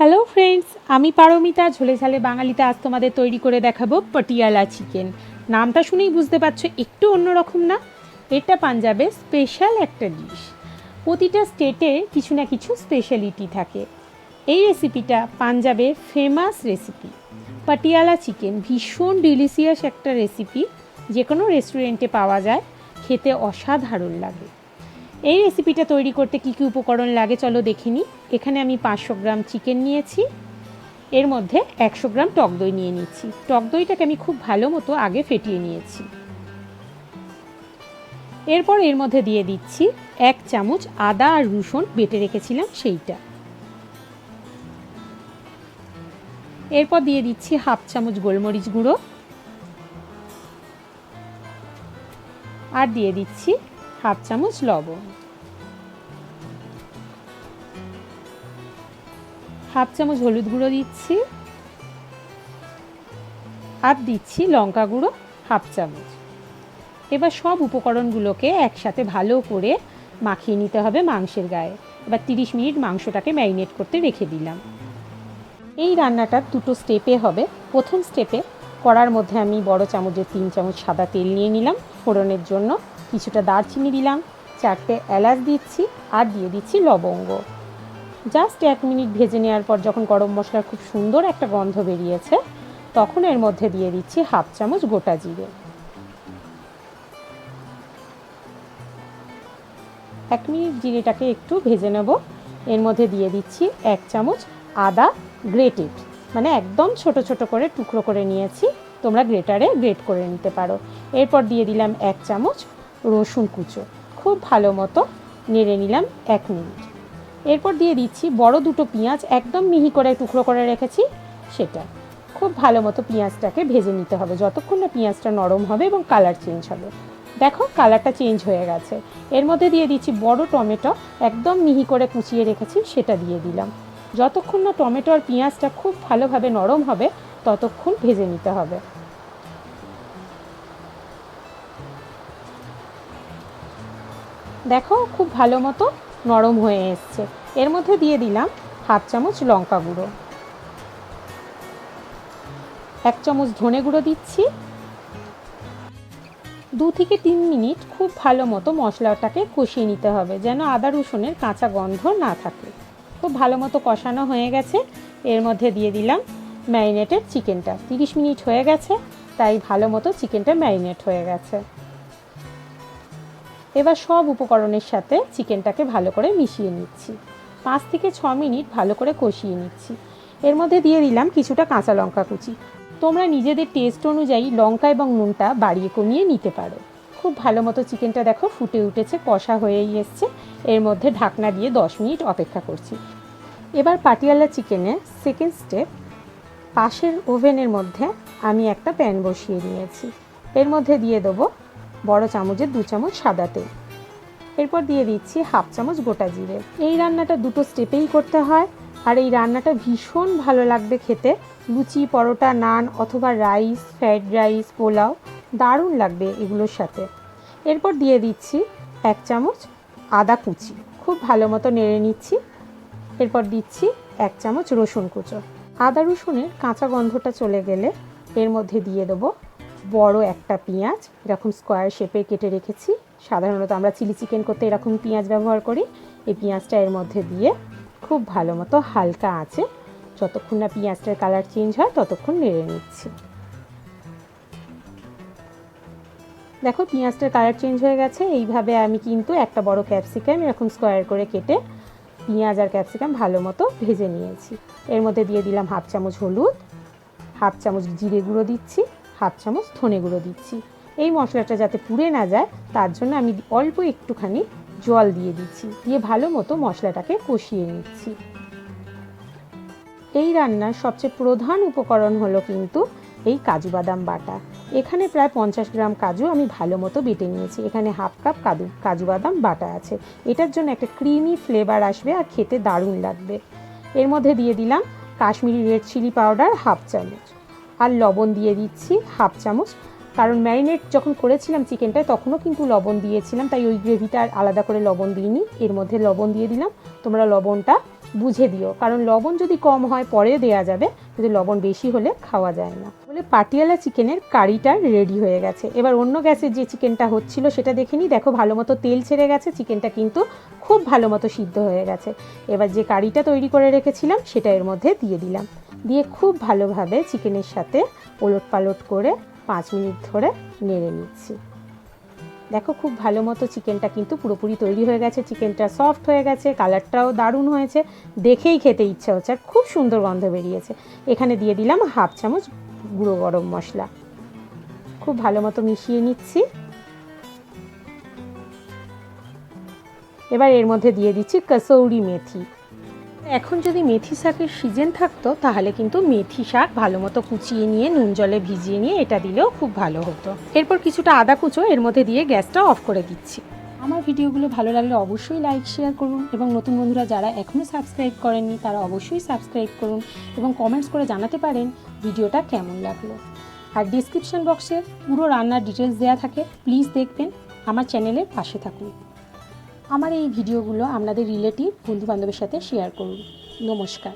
Hello friends, আমি পারমিতা। ঝোলে ঝালে বাঙালিতে আজ তোমাদের তৈরি করে দেখাবো পাটিয়ালা চিকেন। নামটা শুনেই বুঝতে পারছো একটু অন্যরকম না? এটা পাঞ্জাবের স্পেশাল একটা ডিশ। প্রতিটা স্টেটে কিছু না কিছু স্পেশালিটি থাকে। এই রেসিপিটা পাঞ্জাবের ফেমাস রেসিপি। পাটিয়ালা চিকেন ভীষণ ডিলিশিয়াস একটা রেসিপি, যে কোনো রেস্টুরেন্টে পাওয়া যায়, খেতে অসাধারণ লাগে। এই রেসিপিটা তৈরি করতে কী কী উপকরণ লাগে চলো দেখে নিই। এখানে আমি 500 গ্রাম চিকেন নিয়েছি, এর মধ্যে 100 গ্রাম টক দই নিয়ে নিচ্ছি। টক দইটাকে আমি খুব ভালো মতো আগে ফেটিয়ে নিয়েছি। এরপর এর মধ্যে দিয়ে দিচ্ছি 1 চামচ আদা আর রসুন বেটে রেখেছিলাম সেইটা। এরপর দিয়ে দিচ্ছি 1/2 চামচ গোলমরিচ গুঁড়ো, আর দিয়ে দিচ্ছি 1/2 চামচ লবণ, 1/2 চামচ হলুদ গুঁড়ো দিচ্ছি, আর দিচ্ছি লঙ্কা গুঁড়ো 1/2 চামচ। এবার সব উপকরণগুলোকে একসাথে ভালো করে মাখিয়ে নিতে হবে মাংসের গায়ে। এবার 30 মিনিট মাংসটাকে ম্যারিনেট করতে রেখে দিলাম। এই রান্নাটা দুটো স্টেপে হবে। প্রথম স্টেপে কড়ার মধ্যে আমি বড় চামচের 3 চামচ সাদা তেল নিয়ে নিলাম ফোড়নের জন্য। কিছুটা দারচিনি দিলাম, 4টে এলাচ দিচ্ছি, আর দিয়ে দিচ্ছি লবঙ্গ। জাস্ট 1 মিনিট ভেজে নেওয়ার পর যখন গরম মশলার খুব সুন্দর একটা গন্ধ বেরিয়েছে, তখন এর মধ্যে দিয়ে দিচ্ছি 1/2 চামচ গোটা জিরে। 1 মিনিট জিরেটাকে একটু ভেজে নেব। এর মধ্যে দিয়ে দিচ্ছি 1 চামচ আদা গ্রেটেড, মানে একদম ছোট ছোট করে টুকরো করে নিয়েছি, তোমরা গ্রেটারে গ্রেট করে নিতে পারো। এরপর দিয়ে দিলাম 1 চামচ রসুন কুচো। খুব ভালো মতো নেড়ে নিলাম 1 মিনিট। এরপর দিয়ে দিচ্ছি বড় দুটো পেঁয়াজ, একদম মিহি করে টুকরো করে রেখেছি সেটা। খুব ভালো মতো পেঁয়াজটাকে ভেজে নিতে হবে যতক্ষণ না পেঁয়াজটা নরম হবে এবং কালার চেঞ্জ হবে। দেখো কালারটা চেঞ্জ হয়ে গেছে। এর মধ্যে দিয়ে দিচ্ছি বড় টমেটো, একদম মিহি করে কুচিয়ে রেখেছি, সেটা দিয়ে দিলাম। যতক্ষণ না টমেটো আর পেঁয়াজটা খুব ভালোভাবে নরম হবে ততক্ষণ ভেজে নিতে হবে। দেখো খুব ভালো মতো নরম হয়ে এসছে। এর মধ্যে দিয়ে দিলাম 1/2 চামচ লঙ্কা গুঁড়ো, 1 চামচ ধনে গুঁড়ো দিচ্ছি। 2 থেকে 3 মিনিট খুব ভালো মতো মশলাটাকে কষিয়ে নিতে হবে, যেন আদা রসুনের কাঁচা গন্ধ না থাকে। খুব ভালো মতো কষানো হয়ে গেছে। এর মধ্যে দিয়ে দিলাম ম্যারিনেটেড চিকেনটা। 30 মিনিট হয়ে গেছে, তাই ভালো মতো চিকেনটা ম্যারিনেট হয়ে গেছে। এবার সব উপকরণের সাথে চিকেনটাকে ভালো করে মিশিয়ে নিচ্ছি। 5 থেকে 6 মিনিট ভালো করে কষিয়ে নিচ্ছি। এর মধ্যে দিয়ে দিলাম কিছুটা কাঁচা লঙ্কা কুচি। তোমরা নিজেদের টেস্ট অনুযায়ী লঙ্কা এবং নুনটা বাড়িয়ে কমিয়ে নিতে পারো। খুব ভালো মতো চিকেনটা দেখো ফুটে উঠেছে, কষা হয়েই এসছে। এর মধ্যে ঢাকনা দিয়ে 10 মিনিট অপেক্ষা করছি। এবার পাটিয়ালা চিকেনের সেকেন্ড স্টেপ, পাশের ওভেনের মধ্যে আমি একটা প্যান বসিয়ে নিয়েছি। এর মধ্যে দিয়ে দেবো বড় চামচের 2 চামচ সাদা তেল। এরপর দিয়ে দিচ্ছি 1/2 চামচ গোটা জিরে। এই রান্নাটা দুটো স্টেপেই করতে হয়, আর এই রান্নাটা ভীষণ ভালো লাগবে খেতে। লুচি, পরোটা, নান অথবা রাইস, ফ্রাইড রাইস, পোলাও দারুণ লাগবে এগুলোর সাথে। এরপর দিয়ে দিচ্ছি 1 চামচ আদা কুচি, খুব ভালো মতো নেড়ে নিচ্ছি। এরপর দিচ্ছি 1 চামচ রসুন কুচো। আদা রসুনের কাঁচা গন্ধটা চলে গেলে এর মধ্যে দিয়ে দেবো বড় একটা পেঁয়াজ, এরকম স্কোয়ার শেপে কেটে রেখেছি। সাধারণত আমরা চিলি চিকেন করতে এরকম পেঁয়াজ ব্যবহার করি। এই পেঁয়াজটা এর মধ্যে দিয়ে খুব ভালো মতো হালকা আঁচে যতক্ষণ না পেঁয়াজটার কালার চেঞ্জ হয় ততক্ষণ নেড়ে নিচ্ছি। দেখো পেঁয়াজটার কালার চেঞ্জ হয়ে গেছে। এইভাবে আমি কিন্তু একটা বড় ক্যাপসিকাম এরকম স্কোয়ার করে কেটে পেঁয়াজ আর ক্যাপসিকাম ভালো মতো ভেজে নিয়েছি। এর মধ্যে দিয়ে দিলাম 1/2 চামচ হলুদ, 1/2 চামচ জিরে গুঁড়ো দিচ্ছি, 1/2 চামচ ধনে গুঁড়ো দিচ্ছি। এই মশলাটা যাতে পুড়ে না যায় তার জন্য আমি অল্প একটুখানি জল দিয়ে দিচ্ছি, দিয়ে ভালো মতো মশলাটাকে কষিয়ে নিচ্ছি। এই রান্নার সবচেয়ে প্রধান উপকরণ হলো কিন্তু এই কাজু বাদাম বাটা। এখানে প্রায় 50 গ্রাম কাজু আমি ভালো মতো বেটে নিয়েছি। এখানে 1/2 কাপ কাজু বাদাম বাটা আছে। এটার জন্য একটা ক্রিমি ফ্লেভার আসবে আর খেতে দারুণ লাগবে। এর মধ্যে দিয়ে দিলাম কাশ্মীরি রেড চিলি পাউডার 1/2 চামচ, আর লবণ দিয়ে দিচ্ছি 1/2 চামচ। কারণ ম্যারিনেট যখন করেছিলাম চিকেনটায় তখনও কিন্তু লবণ দিয়েছিলাম, তাই ওই গ্রেভিটা আর আলাদা করে লবণ দিইনি। এর মধ্যে লবণ দিয়ে দিলাম। তোমরা লবণটা বুঝে দিও, কারণ লবণ যদি কম হয় পরে দেয়া যাবে, যদি লবণ বেশি হলে খাওয়া যায় না। বলে পাটিয়ালা চিকেনের কারিটা রেডি হয়ে গেছে। এবার অন্য গ্যাসের যে চিকেনটা হচ্ছিল সেটা দেখে নিই। দেখো ভালো মতো তেল ছেড়ে গেছে, চিকেনটা কিন্তু খুব ভালো মতো সিদ্ধ হয়ে গেছে। এবার যে কারিটা তৈরি করে রেখেছিলাম সেটা এর মধ্যে দিয়ে দিলাম, দিয়ে খুব ভালোভাবে চিকেনের সাথে ওলট পালট করে 5 মিনিট ধরে নেড়ে নিচ্ছি। দেখো খুব ভালো মতো চিকেনটা কিন্তু পুরোপুরি তৈরি হয়ে গেছে, চিকেনটা সফট হয়ে গেছে, কালারটাও দারুণ হয়েছে, দেখেই খেতে ইচ্ছা হচ্ছে, আর খুব সুন্দর গন্ধ বেরিয়েছে। এখানে দিয়ে দিলাম 1/2 চামচ গুঁড়ো গরম মশলা, খুব ভালো মতো মিশিয়ে নিচ্ছি। এবার এর মধ্যে দিয়ে দিচ্ছি কসৌরি মেথি। এখন যদি মেথি শাকের সিজন থাকতো তাহলে কিন্তু মেথি শাক ভালো মতো কুচিয়ে নিয়ে নুন জলে ভিজিয়ে নিয়ে এটা দিলেও খুব ভালো হতো। এরপর কিছুটা আদা কুচো এর মধ্যে দিয়ে গ্যাসটা অফ করে দিচ্ছি। আমার ভিডিওগুলো ভালো লাগলে অবশ্যই লাইক শেয়ার করুন, এবং নতুন বন্ধুরা যারা এখনও সাবস্ক্রাইব করেননি তারা অবশ্যই সাবস্ক্রাইব করুন এবং কমেন্টস করে জানাতে পারেন ভিডিওটা কেমন লাগলো। আর ডিসক্রিপশন বক্সে পুরো রান্নার ডিটেলস দেওয়া থাকে, প্লিজ দেখবেন, আমার চ্যানেলের পাশে থাকুন। আমার এই ভিডিওগুলো আপনাদের রিলেটিভ বন্ধুবান্ধবের সাথে শেয়ার করুন। নমস্কার।